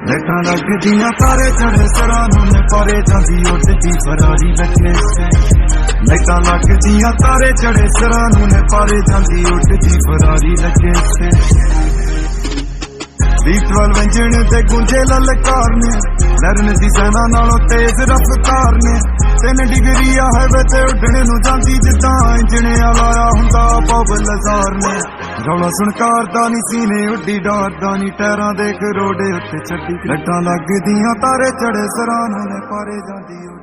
लाइटां लगदियां तारे चढ़े सरां नूं ने पारे जांदी उड़दी फरारी लगे से। लाइटां लगदियां तारे चढ़े सरां नूं ने पारे जांदी उड़दी फरारी लगे से। V12 इंजन ते गूंजे ललकार ने लड़न दी सेना नालों तेज रफ्तार ने। 3 डिग्री हाईवे ते उड़ने नूं जांदी जिद्दां इंजन लाया हुंदा पबल जार ने। रौला सुनकार दा नी सीने उड्डी डरदा नी टैरां दे रोडे उत्ते छड्डी। लाइटां लगदियां तारे चढ़े सरां नूं ने पारे जांदी